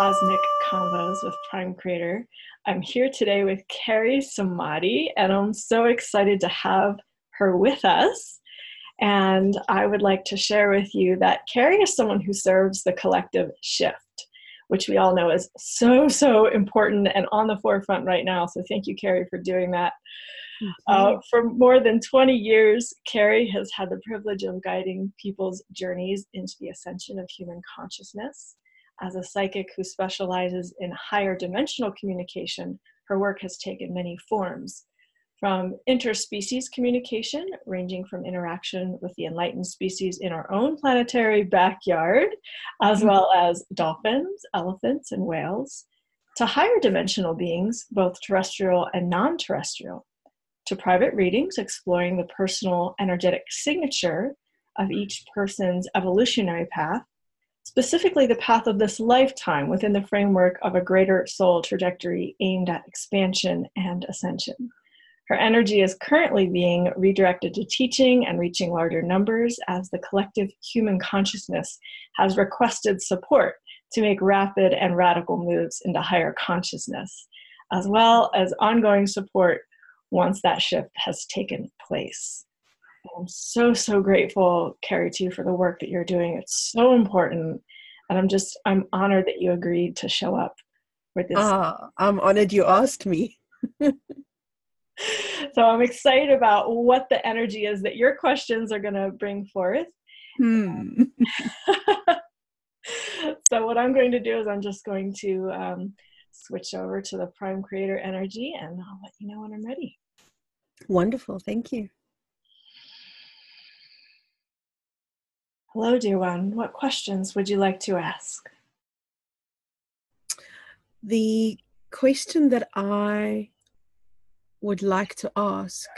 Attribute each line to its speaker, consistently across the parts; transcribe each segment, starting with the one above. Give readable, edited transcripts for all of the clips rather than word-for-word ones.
Speaker 1: Cosmic Convos with Prime Creator. I'm here today with Kerry Samadhi, and I'm so excited to have her with us. And I would like to share with you that Kerry is someone who serves the collective shift, which we all know is so important and on the forefront right now. So thank you, Kerry, for doing that. For more than 20 years, Kerry has had the privilege of guiding people's journeys into the ascension of human consciousness. As a psychic who specializes in higher dimensional communication, her work has taken many forms, from interspecies communication, ranging from interaction with the enlightened species in our own planetary backyard, as well as dolphins, elephants, and whales, to higher dimensional beings, both terrestrial and non-terrestrial, to private readings exploring the personal energetic signature of each person's evolutionary path, specifically the path of this lifetime within the framework of a greater soul trajectory aimed at expansion and ascension. Her energy is currently being redirected to teaching and reaching larger numbers as the collective human consciousness has requested support to make rapid and radical moves into higher consciousness, as well as ongoing support once that shift has taken place. I'm so grateful, Kerry, to you for the work that you're doing. It's so important. And I'm honored that you agreed to show up for this.
Speaker 2: I'm honored you asked me.
Speaker 1: So I'm excited about what the energy is that your questions are going to bring forth. So what I'm going to do is I'm just going to switch over to the Prime Creator energy, and I'll let you know when I'm ready.
Speaker 2: Wonderful. Thank you.
Speaker 1: Hello, dear one. What questions would you like to ask?
Speaker 2: The question that I would like to ask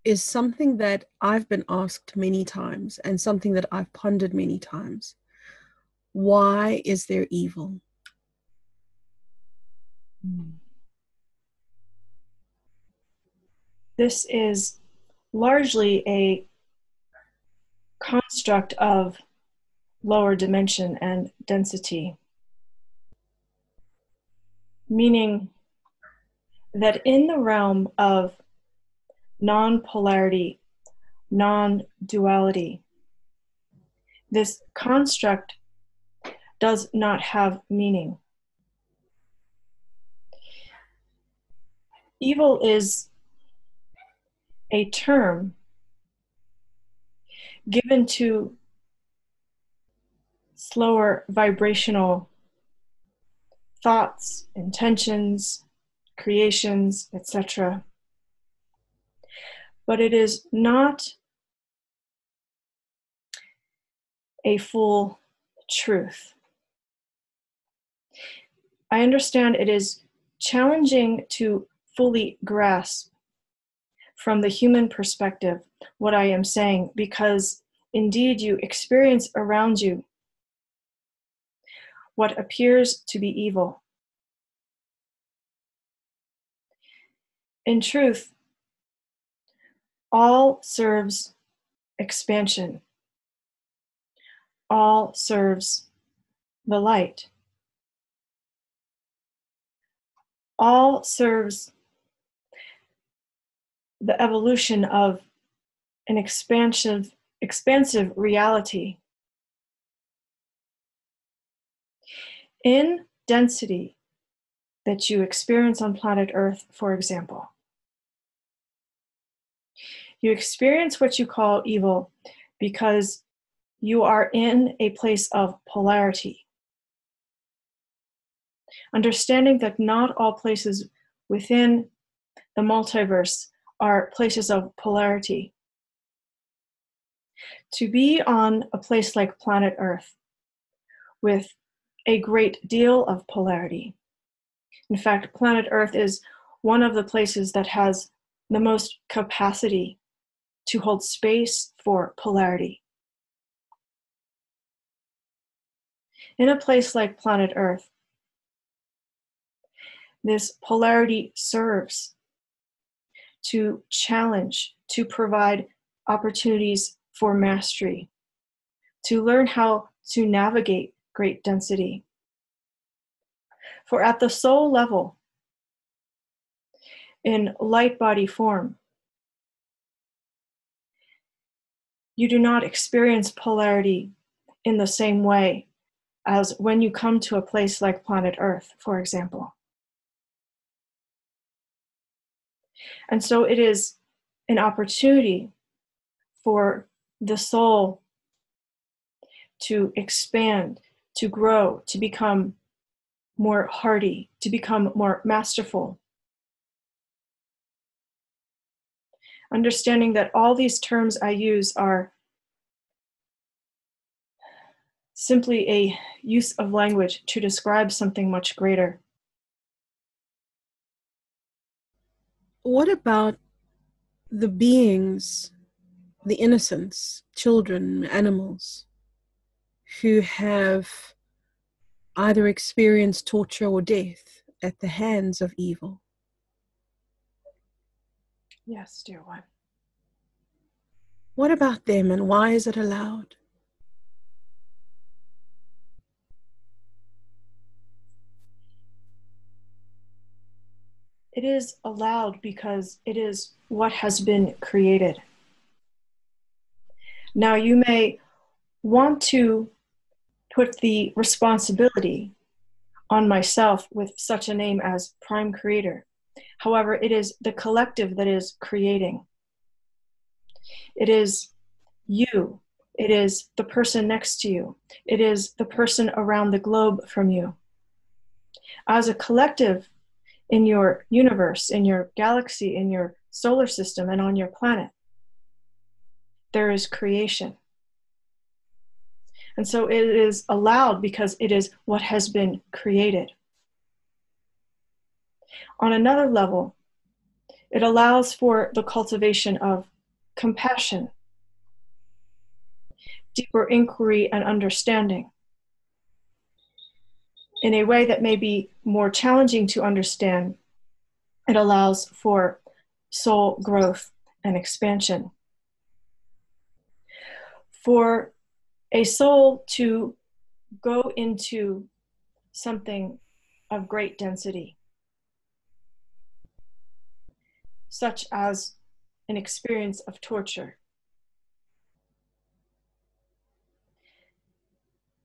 Speaker 2: is something that I've been asked many times and something that I've pondered many times. Why is there evil?
Speaker 1: This is largely a construct of lower dimension and density, meaning that in the realm of non-polarity, non-duality, this construct does not have meaning. Evil is a term given to slower vibrational thoughts, intentions, creations, etc. But it is not a full truth. I understand it is challenging to fully grasp from the human perspective what I am saying, because indeed you experience around you what appears to be evil. In truth, all serves expansion. All serves the light. All serves the evolution of an expansive reality. In density that you experience on planet Earth, for example, you experience what you call evil because you are in a place of polarity. Understanding that not all places within the multiverse are places of polarity. To be on a place like planet Earth with a great deal of polarity. In fact, planet Earth is one of the places that has the most capacity to hold space for polarity. In a place like planet Earth, this polarity serves to challenge, to provide opportunities for mastery, to learn how to navigate great density. For at the soul level, in light body form, you do not experience polarity in the same way as when you come to a place like planet Earth, for example. And so it is an opportunity for the soul to expand, to grow, to become more hardy, to become more masterful. Understanding that all these terms I use are simply a use of language to describe something much greater.
Speaker 2: What about the beings, the innocents, children, animals, who have either experienced torture or death at the hands of evil?
Speaker 1: Yes, dear one.
Speaker 2: What about them, and why is it allowed?
Speaker 1: It is allowed because it is what has been created. Now, you may want to put the responsibility on myself with such a name as Prime Creator. However, it is the collective that is creating. It is you. It is the person next to you. It is the person around the globe from you. As a collective in your universe, in your galaxy, in your solar system, and on your planet, there is creation. And so it is allowed because it is what has been created. On another level, it allows for the cultivation of compassion, deeper inquiry and understanding in a way that may be more challenging to understand. It allows for soul growth and expansion. For a soul to go into something of great density, such as an experience of torture,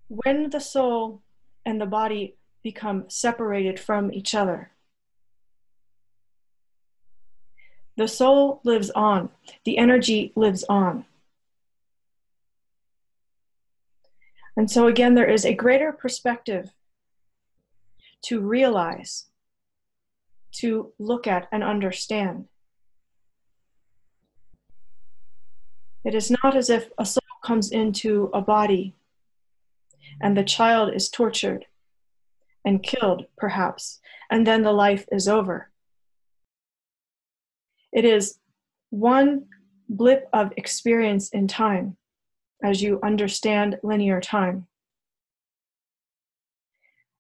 Speaker 1: when the soul and the body become separated from each other, the soul lives on, the energy lives on. And so again, there is a greater perspective to realize, to look at and understand. It is not as if a soul comes into a body and the child is tortured and killed, perhaps, and then the life is over. It is one blip of experience in time as you understand linear time.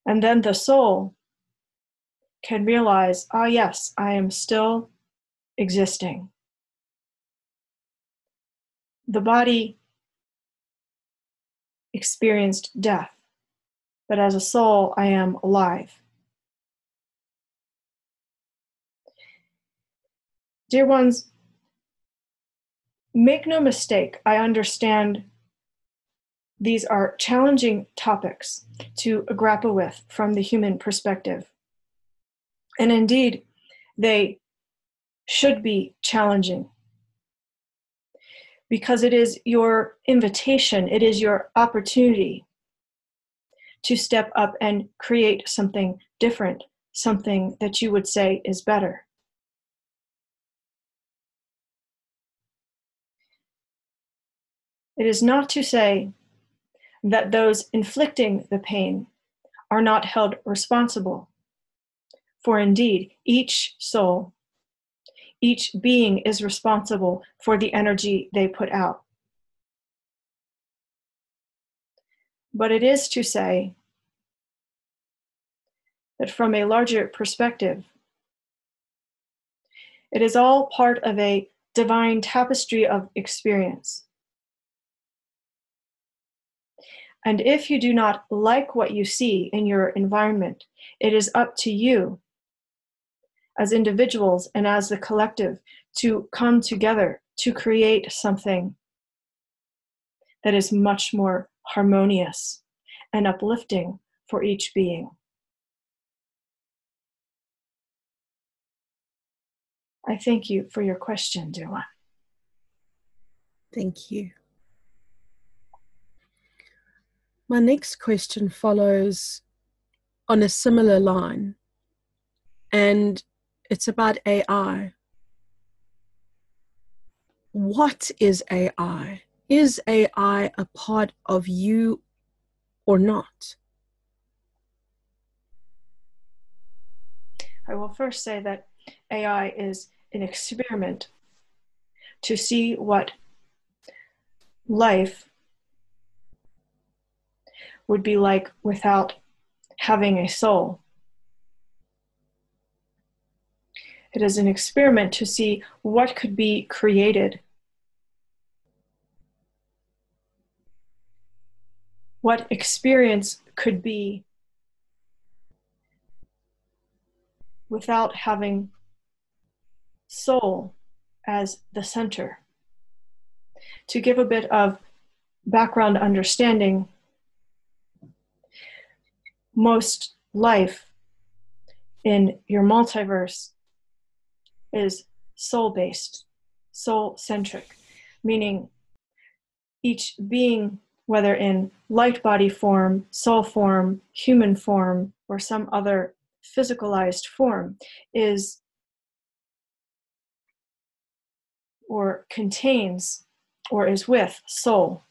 Speaker 1: And then the soul can realize, ah, yes, I am still existing. The body experienced death, but as a soul, I am alive. Dear ones, make no mistake, I understand these are challenging topics to grapple with from the human perspective. And indeed, they should be challenging because it is your invitation, it is your opportunity to step up and create something different, something that you would say is better. It is not to say that those inflicting the pain are not held responsible. For indeed, each soul, each being is responsible for the energy they put out. But it is to say that from a larger perspective, it is all part of a divine tapestry of experience. And if you do not like what you see in your environment, it is up to you as individuals and as the collective to come together to create something that is much more harmonious and uplifting for each being. I thank you for your question, dear one.
Speaker 2: Thank you. My next question follows on a similar line, and it's about AI. What is AI? Is AI a part of you or not?
Speaker 1: I will first say that AI is an experiment to see what life would be like without having a soul. It is an experiment to see what could be created, what experience could be without having soul as the center. To give a bit of background understanding, most life in your multiverse is soul-based, soul-centric, meaning each being, whether in light body form, soul form, human form, or some other physicalized form, is or contains or is with soul.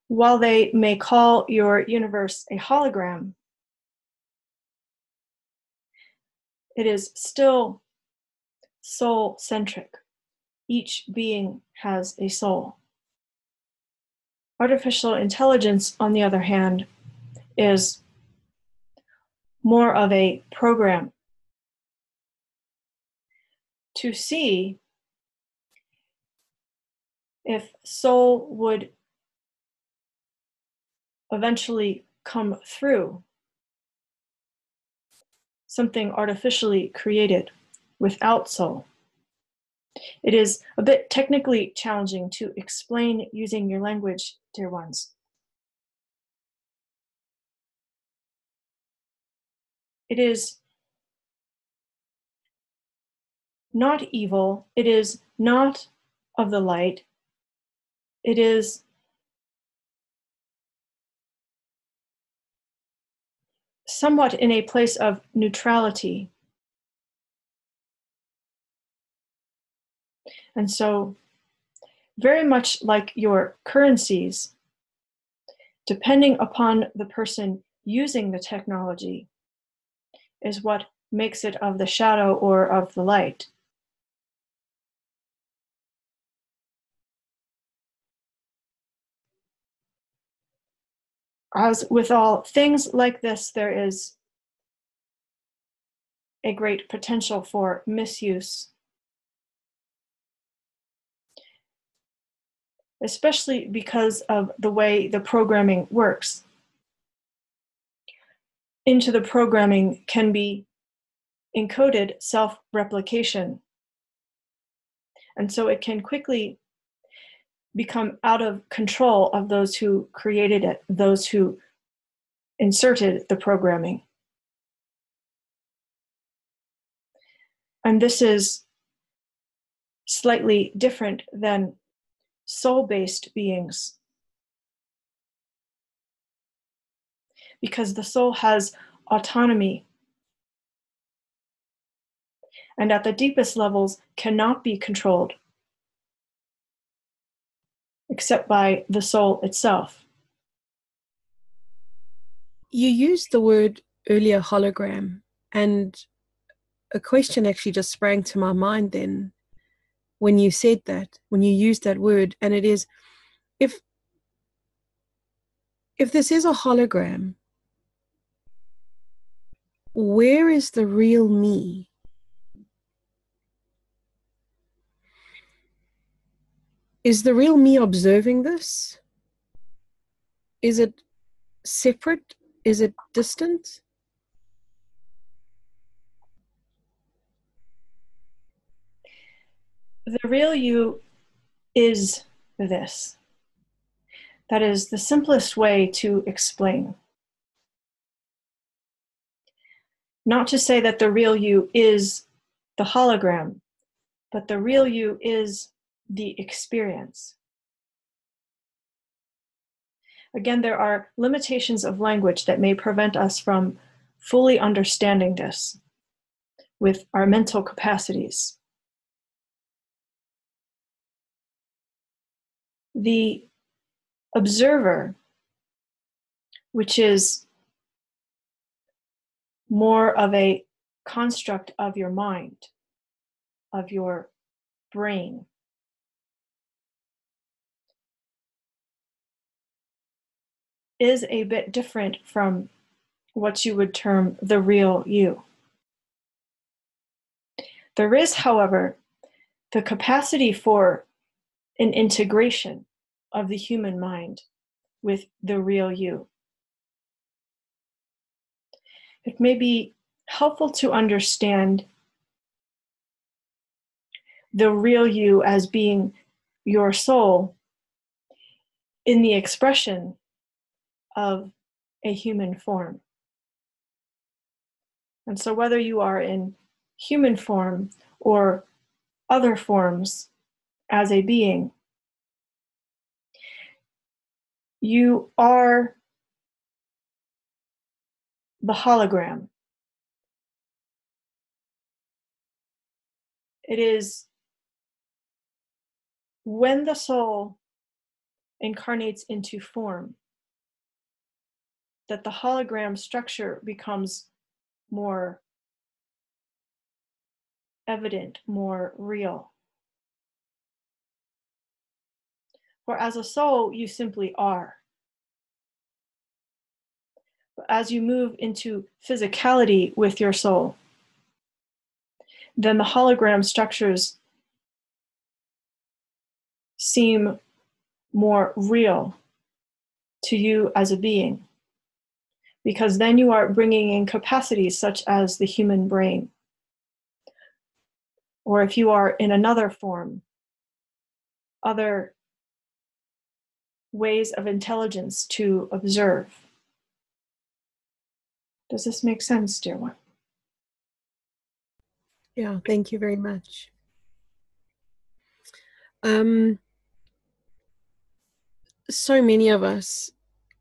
Speaker 1: While they may call your universe a hologram, it is still soul-centric. Each being has a soul. Artificial intelligence, on the other hand, is more of a program to see if soul would eventually come through something artificially created without soul. It is a bit technically challenging to explain using your language, dear ones. It is not evil. It is not of the light. It is somewhat in a place of neutrality. And so, very much like your currencies, depending upon the person using the technology, is what makes it of the shadow or of the light. As with all things like this, there is a great potential for misuse, especially because of the way the programming works. Into the programming can be encoded self-replication, and so it can quickly become out of control of those who created it, those who inserted the programming. And this is slightly different than soul-based beings, because the soul has autonomy, and at the deepest levels cannot be controlled except by the soul itself.
Speaker 2: You used the word earlier, hologram, and a question actually just sprang to my mind then when you said that, when you used that word, and it is, if this is a hologram, where is the real me? Is the real me observing this? Is it separate? Is it distant?
Speaker 1: The real you is this. That is the simplest way to explain. Not to say that the real you is the hologram, but the real you is the experience. Again, there are limitations of language that may prevent us from fully understanding this with our mental capacities. The observer, which is more of a construct of your mind, of your brain, is a bit different from what you would term the real you. There is, however, the capacity for an integration of the human mind with the real you. It may be helpful to understand the real you as being your soul in the expression of a human form. And so whether you are in human form or other forms as a being, you are the hologram. It is when the soul incarnates into form that the hologram structure becomes more evident, more real. For as a soul, you simply are. But as you move into physicality with your soul, then the hologram structures seem more real to you as a being, because then you are bringing in capacities such as the human brain, or if you are in another form, other ways of intelligence to observe. Does this make sense, dear one?
Speaker 2: Yeah, thank you very much. So many of us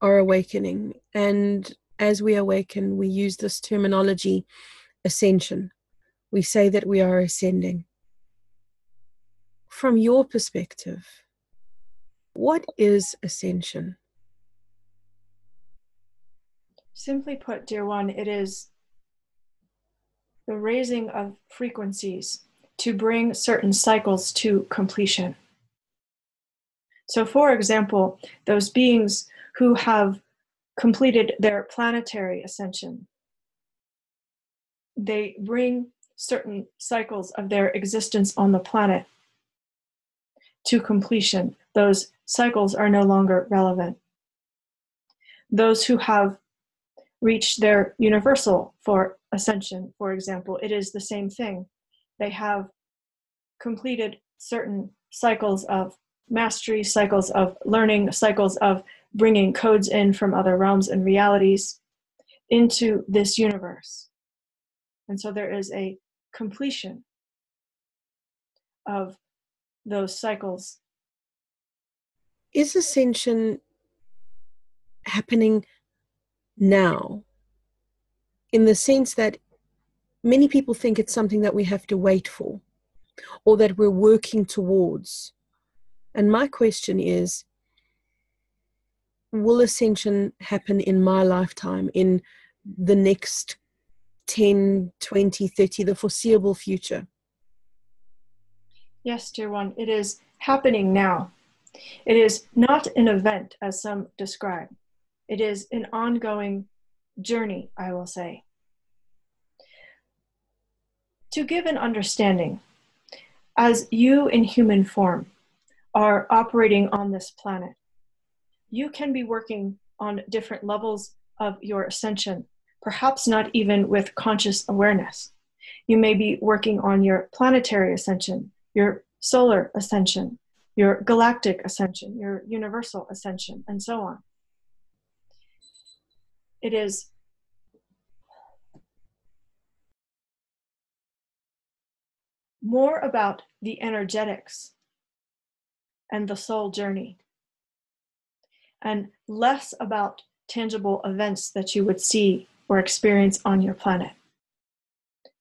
Speaker 2: are awakening, and as we awaken, we use this terminology, ascension. We say that we are ascending. From your perspective, what is ascension?
Speaker 1: Simply put, dear one, it is the raising of frequencies to bring certain cycles to completion. So, for example, those beings who have completed their planetary ascension, they bring certain cycles of their existence on the planet to completion. Those cycles are no longer relevant. Those who have reached their universal for ascension, for example, it is the same thing. They have completed certain cycles of mastery, cycles of learning, cycles of bringing codes in from other realms and realities into this universe. And so there is a completion of those cycles.
Speaker 2: Is ascension happening now, in the sense that many people think it's something that we have to wait for or that we're working towards? And my question is, will ascension happen in my lifetime, in the next 10, 20, 30, the foreseeable future?
Speaker 1: Yes, dear one, it is happening now. It is not an event, as some describe. It is an ongoing journey, I will say. To give an understanding, as you in human form are operating on this planet, you can be working on different levels of your ascension, perhaps not even with conscious awareness. You may be working on your planetary ascension, your solar ascension, your galactic ascension, your universal ascension, and so on. It is more about the energetics and the soul journey, and less about tangible events that you would see or experience on your planet.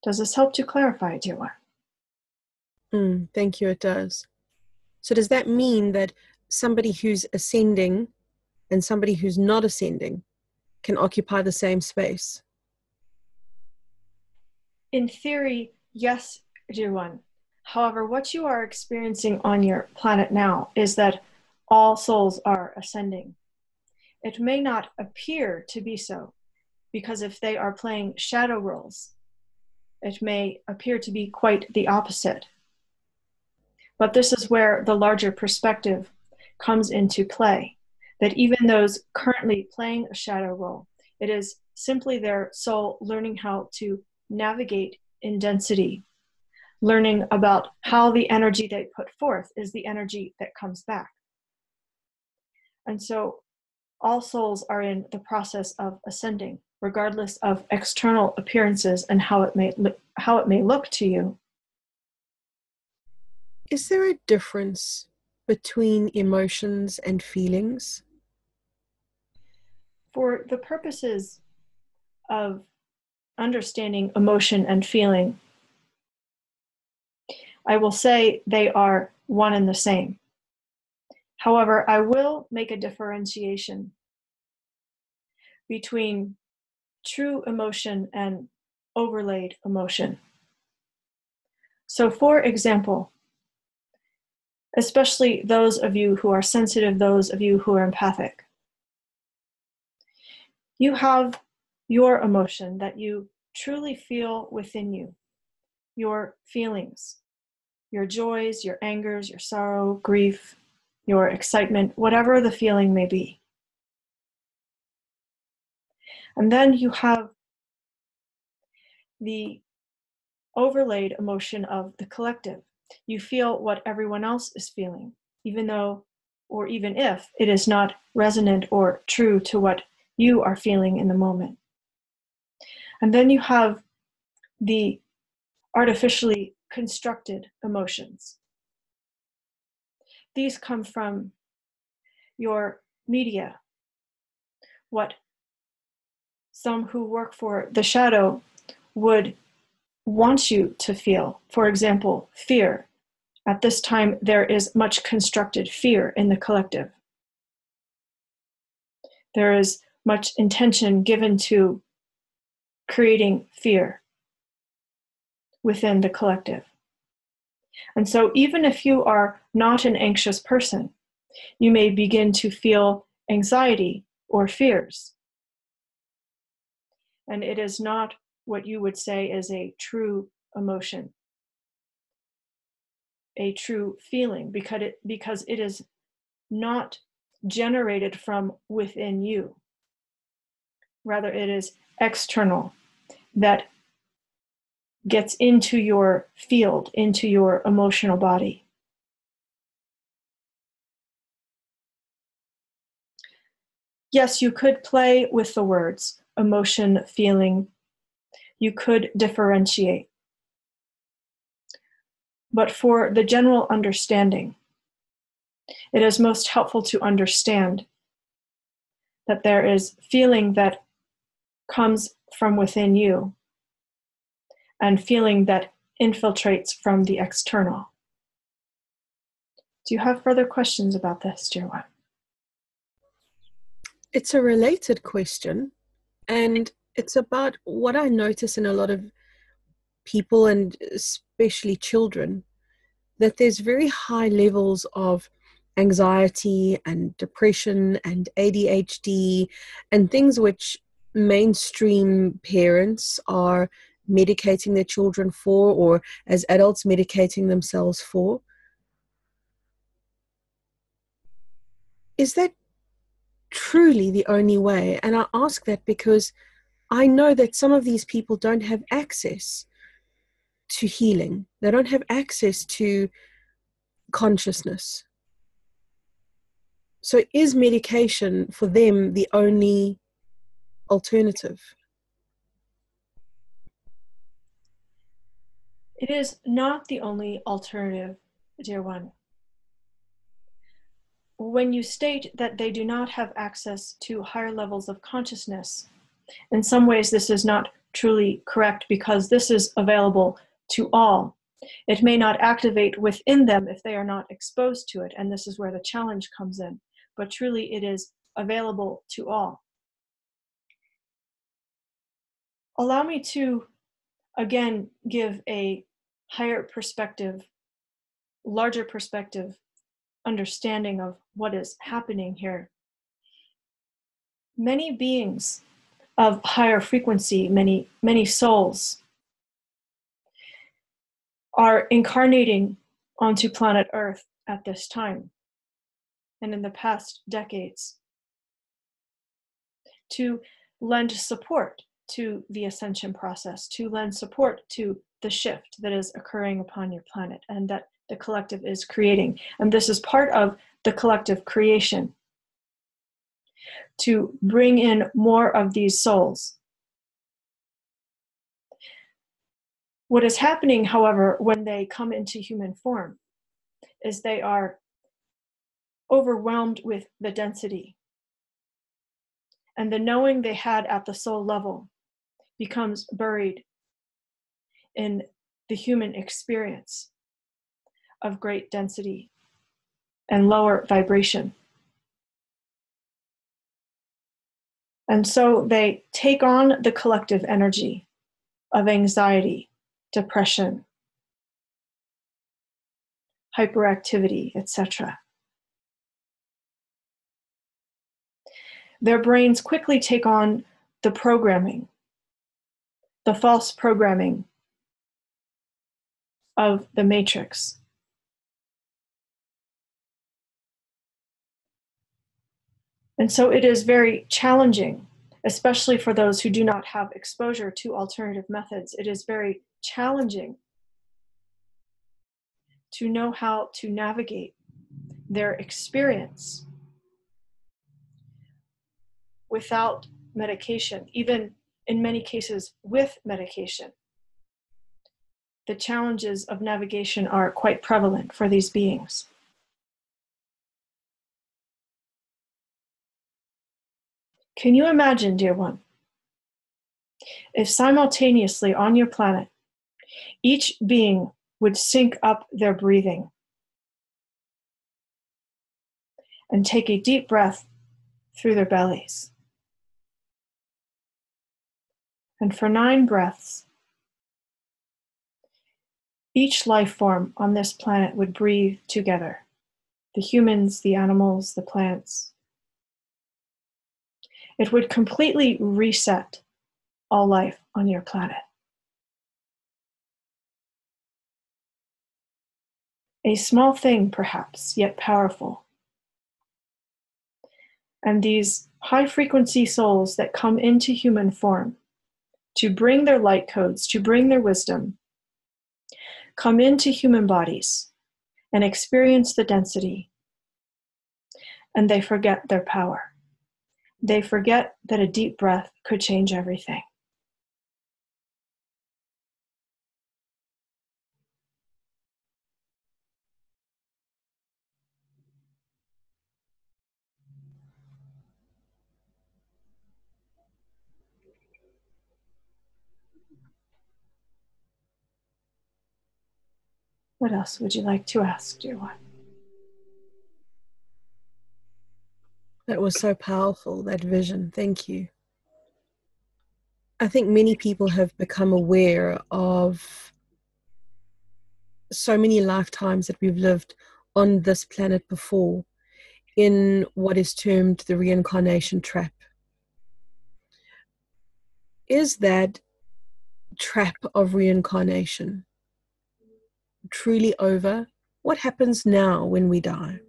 Speaker 1: Does this help to clarify, dear one?
Speaker 2: Thank you, it does. So does that mean that somebody who's ascending and somebody who's not ascending can occupy the same space?
Speaker 1: In theory, yes, dear one. However, what you are experiencing on your planet now is that all souls are ascending. It may not appear to be so, because if they are playing shadow roles, it may appear to be quite the opposite. But this is where the larger perspective comes into play, that even those currently playing a shadow role, it is simply their soul learning how to navigate in density, learning about how the energy they put forth is the energy that comes back. And so all souls are in the process of ascending, regardless of external appearances and how it may look to you.
Speaker 2: Is there a difference between emotions and feelings?
Speaker 1: For the purposes of understanding emotion and feeling, I will say they are one and the same. However, I will make a differentiation between true emotion and overlaid emotion. So, for example, especially those of you who are sensitive, those of you who are empathic, you have your emotion that you truly feel within you, your feelings, your joys, your angers, your sorrow, grief, your excitement, whatever the feeling may be. And then you have the overlaid emotion of the collective. You feel what everyone else is feeling, even though, or even if, it is not resonant or true to what you are feeling in the moment. And then you have the artificially constructed emotions. These come from your media, what some who work for the shadow would want you to feel. For example, fear. At this time, there is much constructed fear in the collective. There is much intention given to creating fear within the collective. And so even if you are not an anxious person, you may begin to feel anxiety or fears. And it is not what you would say is a true emotion, a true feeling, because it is not generated from within you. Rather, it is external, that gets into your field, into your emotional body. Yes, you could play with the words emotion, feeling. You could differentiate. But for the general understanding, it is most helpful to understand that there is feeling that comes from within you and feeling that infiltrates from the external. Do you have further questions about this, dear one?
Speaker 2: It's a related question, and it's about what I notice in a lot of people, and especially children, that there's very high levels of anxiety and depression and ADHD and things which mainstream parents are medicating their children for, or as adults medicating themselves for. Is that truly the only way? And I ask that because I know that some of these people don't have access to healing. They don't have access to consciousness. So is medication for them the only alternative?
Speaker 1: It is not the only alternative, dear one. When you state that they do not have access to higher levels of consciousness, in some ways this is not truly correct, because this is available to all. It may not activate within them if they are not exposed to it, and this is where the challenge comes in. But truly it is available to all. Allow me to again give a higher perspective, larger perspective understanding of what is happening here. Many beings of higher frequency, many souls, are incarnating onto planet Earth at this time and in the past decades to lend support to the ascension process, to lend support to the shift that is occurring upon your planet and that the collective is creating. And this is part of the collective creation, to bring in more of these souls. What is happening, however, when they come into human form is they are overwhelmed with the density. And the knowing they had at the soul level becomes buried in the human experience of great density and lower vibration. And so they take on the collective energy of anxiety, depression, hyperactivity, etc. Their brains quickly take on the programming, the false programming of the matrix. And so it is very challenging, especially for those who do not have exposure to alternative methods. It is very challenging to know how to navigate their experience without medication, even in many cases with medication. The challenges of navigation are quite prevalent for these beings. Can you imagine, dear one, if simultaneously on your planet, each being would sync up their breathing and take a deep breath through their bellies. And for 9 breaths, each life form on this planet would breathe together. The humans, the animals, the plants. It would completely reset all life on your planet. A small thing, perhaps, yet powerful. And these high-frequency souls that come into human form to bring their light codes, to bring their wisdom, come into human bodies and experience the density, and they forget their power. They forget that a deep breath could change everything. What else would you like to ask, dear one?
Speaker 2: That was so powerful, that vision. Thank you. I think many people have become aware of so many lifetimes that we've lived on this planet before in what is termed the reincarnation trap. Is that trap of reincarnation truly over? What happens now when we die?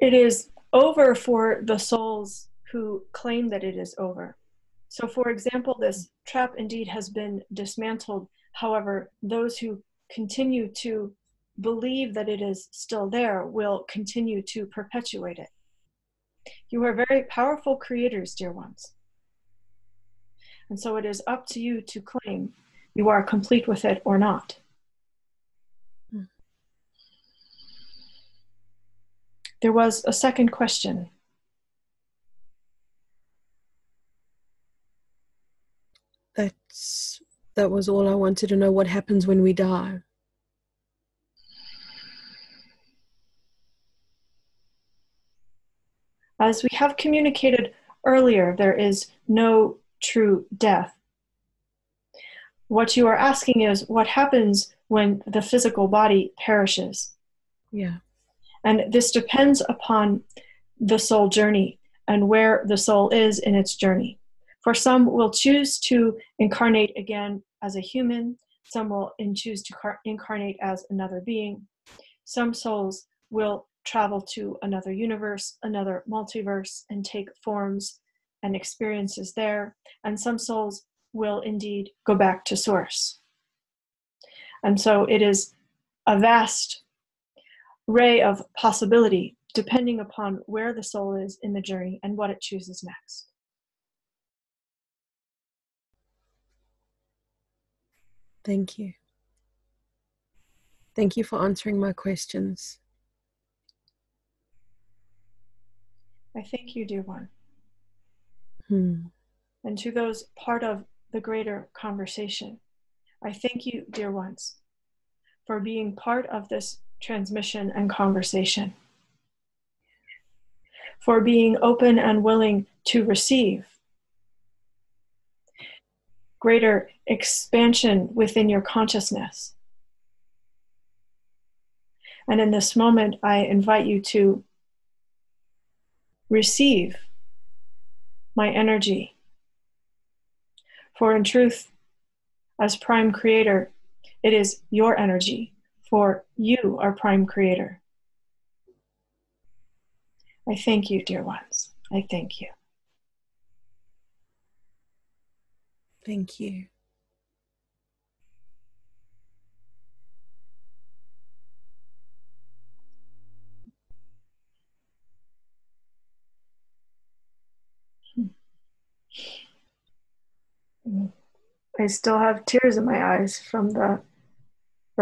Speaker 1: It is over for the souls who claim that it is over. So, for example, this trap indeed has been dismantled. However, those who continue to believe that it is still there will continue to perpetuate it. You are very powerful creators, dear ones. And so it is up to you to claim you are complete with it or not. There was a second question.
Speaker 2: That was all I wanted to know. What happens when we die?
Speaker 1: As we have communicated earlier, there is no true death. What you are asking is what happens when the physical body perishes.
Speaker 2: Yeah.
Speaker 1: And this depends upon the soul journey and where the soul is in its journey. For some will choose to incarnate again as a human. Some will choose to incarnate as another being. Some souls will travel to another universe, another multiverse, and take forms and experiences there. And some souls will indeed go back to source. And so it is a vast array of possibility depending upon where the soul is in the journey and what it chooses next.
Speaker 2: Thank you. Thank you for answering my questions.
Speaker 1: I thank you, dear one.
Speaker 2: And
Speaker 1: to those part of the greater conversation, I thank you, dear ones, for being part of this transmission and conversation, for being open and willing to receive greater expansion within your consciousness. And in this moment, I invite you to receive my energy. For in truth, as Prime Creator, it is your energy, for you are Prime Creator. I thank you, dear ones. I thank you.
Speaker 2: Thank you.
Speaker 1: I still have tears in my eyes from the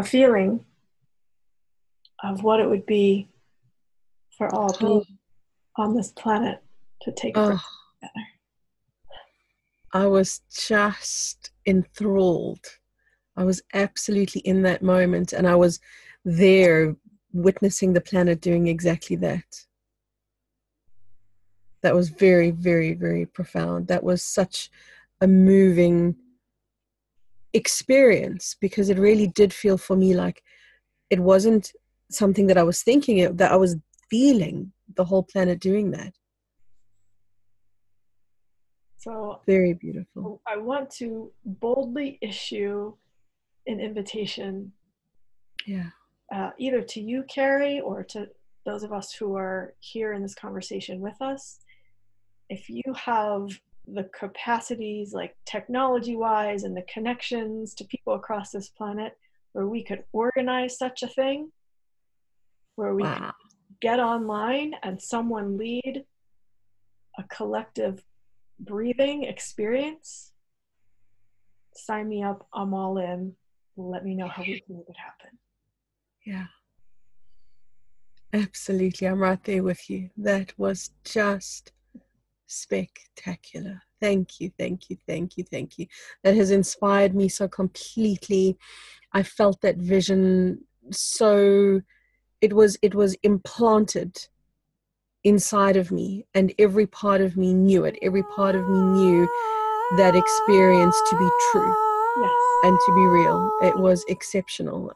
Speaker 1: feeling of what it would be for all people on this planet to take a breath together.
Speaker 2: I was just enthralled. I was absolutely in that moment, and I was there witnessing the planet doing exactly that. That was very, very, very profound. That was such a moving experience, because it really did feel for me like it wasn't something that I was thinking of, that I was feeling the whole planet doing that.
Speaker 1: So
Speaker 2: very beautiful.
Speaker 1: I want to boldly issue an invitation, either to you, Kerry, or to those of us who are here in this conversation with us. If you have the capacities, like technology-wise, and the connections to people across this planet, where we could organize such a thing, where we could get online and someone lead a collective breathing experience, sign me up. I'm all in. Let me know how we can make it happen.
Speaker 2: Yeah. Absolutely. I'm right there with you. That was just spectacular. Thank you, thank you, thank you, thank you. That has inspired me so completely. I felt that vision so, it was implanted inside of me, and every part of me knew it. Every part of me knew that experience to be true.
Speaker 1: Yes.
Speaker 2: And to be real. It was exceptional.